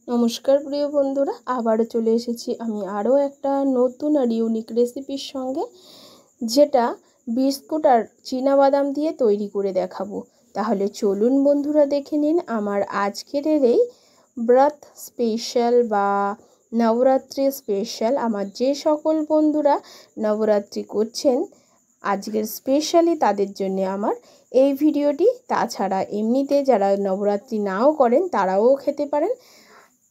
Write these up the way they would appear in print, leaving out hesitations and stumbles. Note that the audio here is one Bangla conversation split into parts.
নমস্কার প্রিয় বন্ধুরা, আবারও চলে এসেছি আমি আরও একটা নতুন আর ইউনিক রেসিপির সঙ্গে, যেটা বিস্কুট আর চীনাবাদাম দিয়ে তৈরি করে দেখাবো। তাহলে চলুন বন্ধুরা, দেখে নিন আমার আজকের এই ব্রত স্পেশাল বা নবরাত্রি স্পেশাল। আমার যে সকল বন্ধুরা নবরাত্রি করছেন আজকের স্পেশালি তাদের জন্য আমার এই ভিডিওটি। তাছাড়া এমনিতে যারা নবরাত্রি নাও করেন তারাও খেতে পারেন।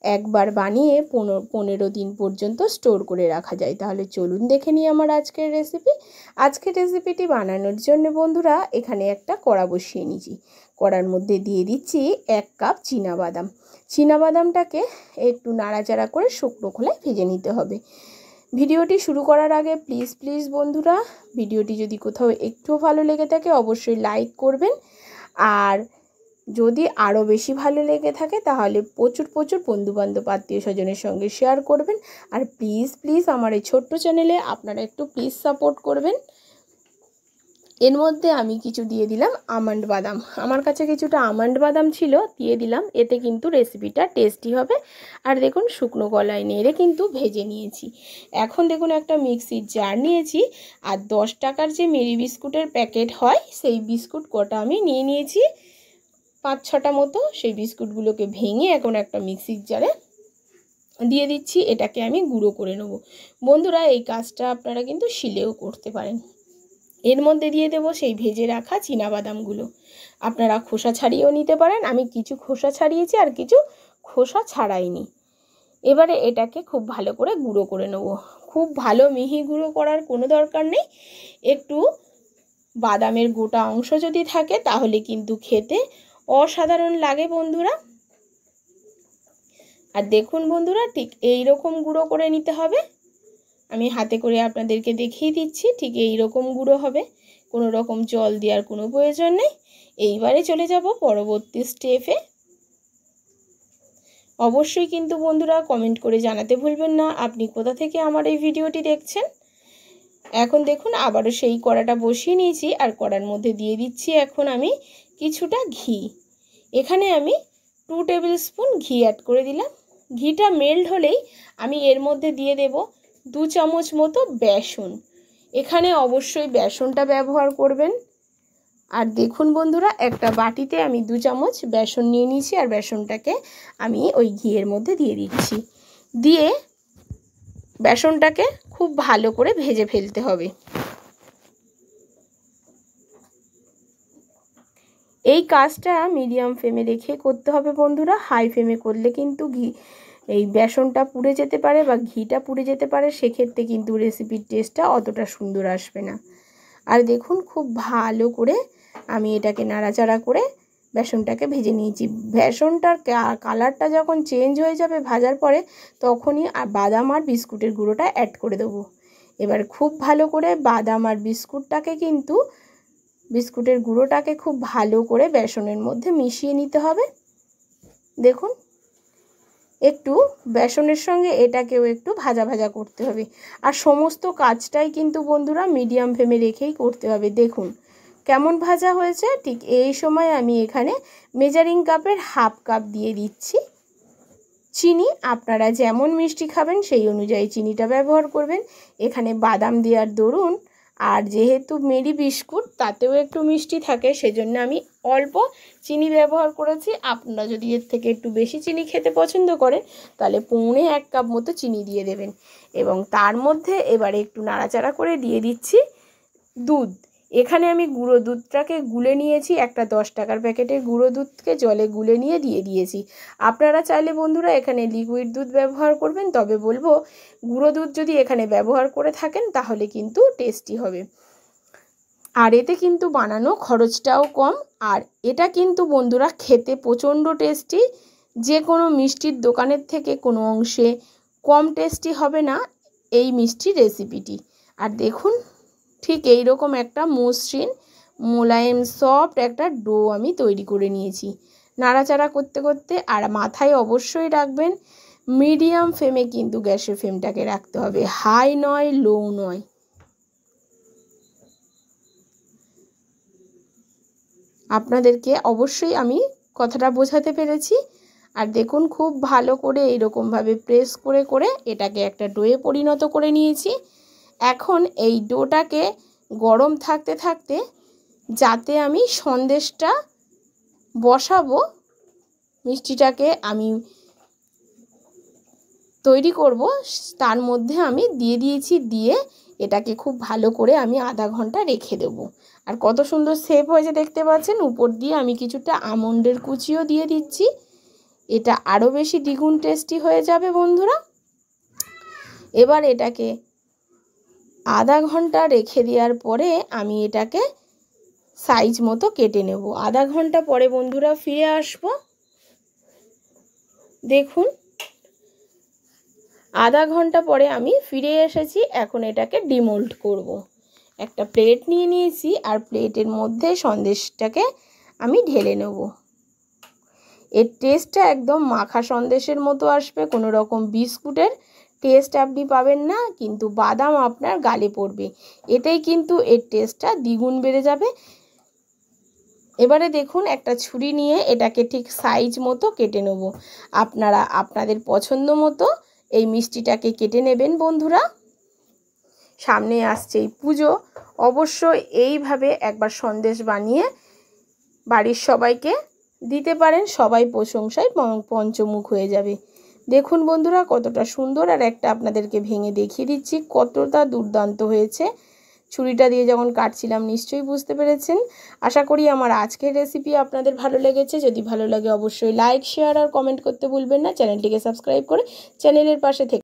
একবার বানিয়ে 15 দিন পর্যন্ত স্টোর করে রাখা যায়। তাহলে চলুন দেখে নিই আমার আজকের রেসিপি। আজকের রেসিপিটি বানানোর জন্য বন্ধুরা এখানে একটা কড়া বসিয়ে নিয়েছি। কড়ার মধ্যে দিয়ে দিচ্ছি 1 কাপ চীনাবাদাম। চীনাবাদামটাকে একটু নাড়াচাড়া করে শুকনো খোলায় ভেজে নিতে হবে। ভিডিওটি শুরু করার আগে প্লিজ বন্ধুরা, ভিডিওটি যদি কোথাও একটু ভালো লেগে থাকে অবশ্যই লাইক করবেন, আর যদি আরও বেশি ভালো লেগে থাকে তাহলে প্রচুর বন্ধুবান্ধব আত্মীয় স্বজনের সঙ্গে শেয়ার করবেন। আর প্লিজ আমার এই ছোট্ট চ্যানেলে আপনারা একটু সাপোর্ট করবেন। এর মধ্যে আমি কিছু দিয়ে দিলাম আমন্ড বাদাম। আমার কাছে কিছুটা আমন্ড বাদাম ছিল, দিয়ে দিলাম। এতে কিন্তু রেসিপিটা টেস্টি হবে। আর দেখুন শুকনো কলাই নেড়ে কিন্তু ভেজে নিয়েছি। এখন দেখুন একটা মিক্সির জার নিয়েছি, আর 10 টাকার যে মেরি বিস্কুটের প্যাকেট হয় সেই বিস্কুট কটা আমি নিয়ে নিয়েছি, 5-6টা মতো। সেই বিস্কুটগুলোকে ভেঙে এখন একটা মিক্সির জারে দিয়ে দিচ্ছি। এটাকে আমি গুঁড়ো করে নেব। বন্ধুরা এই কাজটা আপনারা কিন্তু শিলেও করতে পারেন। এর মধ্যে দিয়ে দেব সেই ভেজে রাখা চীনাবাদামগুলো। আপনারা খোসা ছাড়িয়েও নিতে পারেন। আমি কিছু খোসা ছাড়িয়েছি আর কিছু খোসা ছাড়াইনি। এবারে এটাকে খুব ভালো করে গুঁড়ো করে নেব। খুব ভালো মিহি গুঁড়ো করার কোনো দরকার নেই। একটু বাদামের গোটা অংশ যদি থাকে তাহলে কিন্তু খেতে অসাধারণ লাগে বন্ধুরা। আর দেখুন বন্ধুরা, ঠিক এই রকম গুঁড়ো করে নিতে হবে। আমি হাতে করে আপনাদেরকে দেখিয়ে দিচ্ছি, ঠিক এই রকম গুঁড়ো হবে। কোনো রকম জল দেওয়ার কোনো প্রয়োজন নেই। এইবারে চলে যাব পরবর্তী স্টেপে। অবশ্যই কিন্তু বন্ধুরা কমেন্ট করে জানাতে ভুলবেন না আপনি কোথা থেকে আমার এই ভিডিওটি দেখছেন। এখন দেখুন আবারও সেই কড়াটা বসিয়ে নিয়েছি, আর কড়ার মধ্যে দিয়ে দিচ্ছি এখন আমি কিছুটা ঘি। এখানে আমি 2 টেবিল স্পুন ঘি অ্যাড করে দিলাম। ঘিটা মেল্ট হলেই আমি এর মধ্যে দিয়ে দেব 2 চামচ মতো বেসন। এখানে অবশ্যই বেসনটা ব্যবহার করবেন। আর দেখুন বন্ধুরা, একটা বাটিতে আমি 2 চামচ বেসন নিয়ে নিয়েছি, আর বেসনটাকে আমি ওই ঘিয়ের মধ্যে দিয়ে দিচ্ছি। দিয়ে বেসনটাকে খুব ভালো করে ভেজে ফেলতে হবে। এই কাজটা মিডিয়াম ফ্লেমে রেখে করতে হবে বন্ধুরা। হাই ফ্লেমে করলে কিন্তু এই বেসনটা পুড়ে যেতে পারে বা ঘিটা পুড়ে যেতে পারে, সেক্ষেত্রে কিন্তু রেসিপির টেস্টটা অতটা সুন্দর আসবে না। আর দেখুন খুব ভালো করে আমি এটাকে নাড়াচাড়া করে বেসনটাকে ভেজে নিয়েছি। বেসনটার কালারটা যখন চেঞ্জ হয়ে যাবে ভাজার পরে, তখনই বাদাম আর বিস্কুটের গুঁড়োটা অ্যাড করে দেবো। এবার খুব ভালো করে বাদাম আর বিস্কুটের গুঁড়োটাকে খুব ভালো করে বেসনের মধ্যে মিশিয়ে নিতে হবে। দেখুন একটু বেসনের সঙ্গে এটাকেও একটু ভাজা করতে হবে। আর সমস্ত কাজটাই কিন্তু বন্ধুরা মিডিয়াম ফ্লেমে রেখেই করতে হবে। দেখুন কেমন ভাজা হয়েছে। ঠিক এই সময় আমি এখানে মেজারিং কাপের হাফ কাপ দিয়ে দিচ্ছি চিনি। আপনারা যেমন মিষ্টি খাবেন সেই অনুযায়ী চিনিটা ব্যবহার করবেন। এখানে বাদাম দেওয়ার দরুন আর যেহেতু মেরি বিস্কুট তাতেও একটু মিষ্টি থাকে, সেজন্য আমি অল্প চিনি ব্যবহার করেছি। আপনারা যদি এর থেকে একটু বেশি চিনি খেতে পছন্দ করেন তাহলে 1.25 কাপ মতো চিনি দিয়ে দেবেন। এবং তার মধ্যে এবারে একটু নাড়াচাড়া করে দিয়ে দিচ্ছি দুধ। এখানে আমি গুঁড়ো দুধটাকে গুলে নিয়েছি, একটা 10 টাকার প্যাকেটের গুঁড়ো দুধকে জলে গুলে নিয়ে দিয়ে দিয়েছি। আপনারা চাইলে বন্ধুরা এখানে লিকুইড দুধ ব্যবহার করবেন, তবে বলবো গুঁড়ো দুধ যদি এখানে ব্যবহার করে থাকেন তাহলে কিন্তু টেস্টি হবে। আর এতে কিন্তু বানানো খরচটাও কম, আর এটা কিন্তু বন্ধুরা খেতে প্রচণ্ড টেস্টি। যে কোনো মিষ্টির দোকানের থেকে কোনো অংশে কম টেস্টি হবে না এই মিষ্টির রেসিপিটি। আর দেখুন ঠিক এই রকম একটা মসৃণ মোলায়েম সফট একটা ডো আমি তৈরি করে নিয়েছি। নাড়াচাড়া করতে করতে, আর মাথায় অবশ্যই রাখবেন মিডিয়াম ফ্লেমে কিন্তু গ্যাসের ফ্লেমটাকে রাখতে হবে, হাই নয় লো নয়। আপনাদেরকে অবশ্যই আমি কথাটা বোঝাতে পেরেছি। আর দেখুন খুব ভালো করে এইরকমভাবে প্রেস করে করে এটাকে একটা ডোয়ে পরিণত করে নিয়েছি। এখন এই ডোটাকে গরম থাকতে থাকতে যাতে আমি সন্দেশটা বসাবো, মিষ্টিটাকে আমি তৈরি করব, তার মধ্যে আমি দিয়ে দিয়েছি। দিয়ে এটাকে খুব ভালো করে আমি আধা ঘন্টা রেখে দেব। আর কত সুন্দর শেপ হয়েছে দেখতে পাচ্ছেন। উপর দিয়ে আমি কিছুটা আমন্ডের কুচিও দিয়ে দিচ্ছি। এটা আরও বেশি দ্বিগুণ টেস্টি হয়ে যাবে বন্ধুরা। এবার এটাকে আধা ঘন্টা রেখে দেওয়ার পরে আমি এটাকে সাইজ মতো কেটে নেব। আধা ঘন্টা পরে বন্ধুরা ফিরে আসব। দেখুন আধা ঘন্টা পরে আমি ফিরে এসেছি। এখন এটাকে ডিমোল্ড করব। একটা প্লেট নিয়ে নিয়েছি আর প্লেটের মধ্যে সন্দেশটাকে আমি ঢেলে নেব। এর টেস্টটা একদম মাখা সন্দেশের মতো আসবে, কোনো রকম বিস্কুটের টেস্ট আপনি পাবেন না, কিন্তু বাদাম আপনার গালে পড়বে। এতেই কিন্তু এর টেস্টটা দ্বিগুণ বেড়ে যাবে। এবারে দেখুন একটা ছুরি নিয়ে এটাকে ঠিক সাইজ মতো কেটে নেব। আপনারা আপনাদের পছন্দ মতো এই মিষ্টিটাকে কেটে নেবেন বন্ধুরা। সামনে আসছে এই পুজো, অবশ্যই এইভাবে একবার সন্দেশ বানিয়ে বাড়ির সবাইকে দিতে পারেন। সবাই প্রশংসায় পঞ্চমুখ হয়ে যাবে। দেখুন বন্ধুরা কতটা সুন্দর। আর একটা আপনাদেরকে ভেঙে দেখিয়ে দিচ্ছি কতটা দুর্দান্ত হয়েছে। ছুরিটা দিয়ে যখন কাটছিলাম নিশ্চয়ই বুঝতে পেরেছেন। আশা করি আমার আজকের রেসিপি আপনাদের ভালো লেগেছে। যদি ভালো লাগে অবশ্যই লাইক, শেয়ার আর কমেন্ট করতে ভুলবেন না। চ্যানেলটিকে সাবস্ক্রাইব করে চ্যানেলের পাশে থেকে